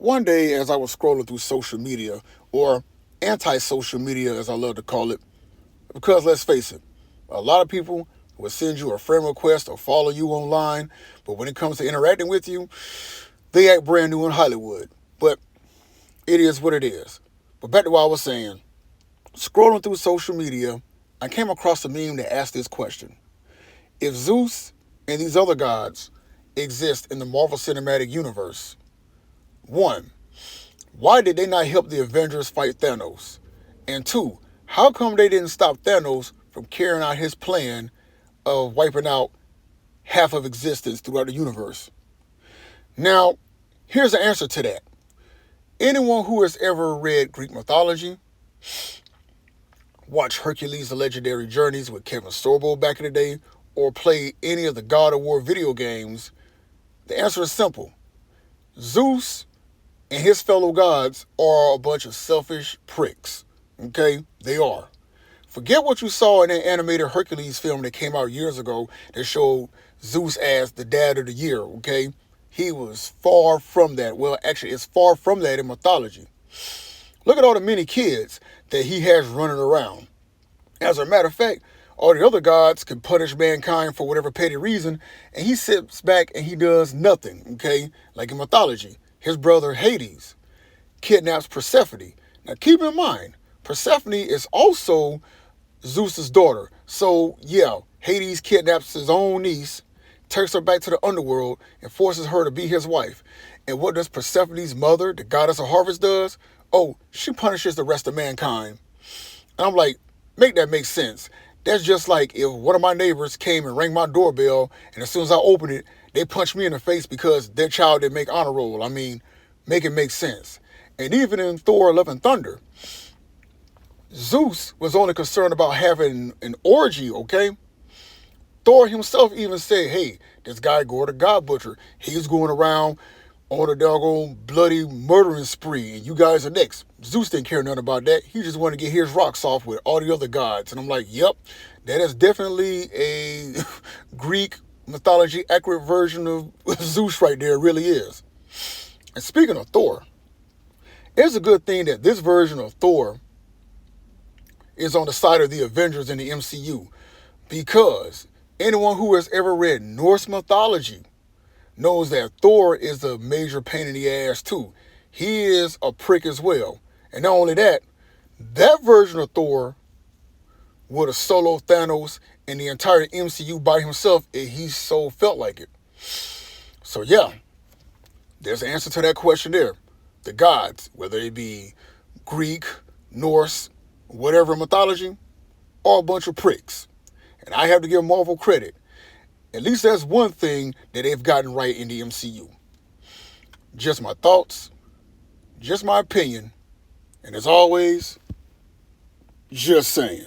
one day as I was scrolling through social media, or anti-social media as I love to call it, because let's face it, a lot of people will send you a friend request or follow you online, but when it comes to interacting with you, they act brand new in Hollywood. But it is what it is. But back to what I was saying, scrolling through social media, I came across a meme that asked this question. If Zeus and these other gods exist in the Marvel Cinematic Universe, one, why did they not help the Avengers fight Thanos? And two, how come they didn't stop Thanos from carrying out his plan of wiping out half of existence throughout the universe? Now, here's the answer to that. Anyone who has ever read Greek mythology, watched Hercules' The Legendary Journeys with Kevin Sorbo back in the day, or played any of the God of War video games, the answer is simple. Zeus and his fellow gods are a bunch of selfish pricks. Okay? They are. Forget what you saw in that animated Hercules film that came out years ago that showed Zeus as the dad of the year, okay? He was far from that. Well, actually, it's far from that in mythology. Look at all the many kids that he has running around. As a matter of fact, all the other gods can punish mankind for whatever petty reason, and he sits back and he does nothing, okay? Like in mythology, his brother Hades kidnaps Persephone. Now keep in mind, Persephone is also Zeus's daughter. So yeah, Hades kidnaps his own niece, takes her back to the underworld, and forces her to be his wife. And what does Persephone's mother, the goddess of harvest, does? Oh, she punishes the rest of mankind. And I'm like, make that make sense. That's just like if one of my neighbors came and rang my doorbell, and as soon as I opened it, they punched me in the face because their child didn't make honor roll. I mean, make it make sense. And even in Thor Love and Thunder, Zeus was only concerned about having an orgy, okay? Thor himself even said, hey, this guy Gore the God Butcher, he's going around on a doggone bloody murdering spree, and you guys are next. Zeus didn't care nothing about that. He just wanted to get his rocks off with all the other gods. And I'm like, yep, that is definitely a Greek mythology accurate version of Zeus right there. It really is. And speaking of Thor, it's a good thing that this version of Thor is on the side of the Avengers in the MCU, because anyone who has ever read Norse mythology knows that Thor is a major pain in the ass too. He is a prick as well. And not only that, that version of Thor would have soloed Thanos and the entire MCU by himself if he so felt like it. So yeah, there's an answer to that question there. The gods, whether it be Greek, Norse, whatever mythology, are a bunch of pricks. And I have to give Marvel credit. At least that's one thing that they've gotten right in the MCU. Just my thoughts, just my opinion, and as always, just saying.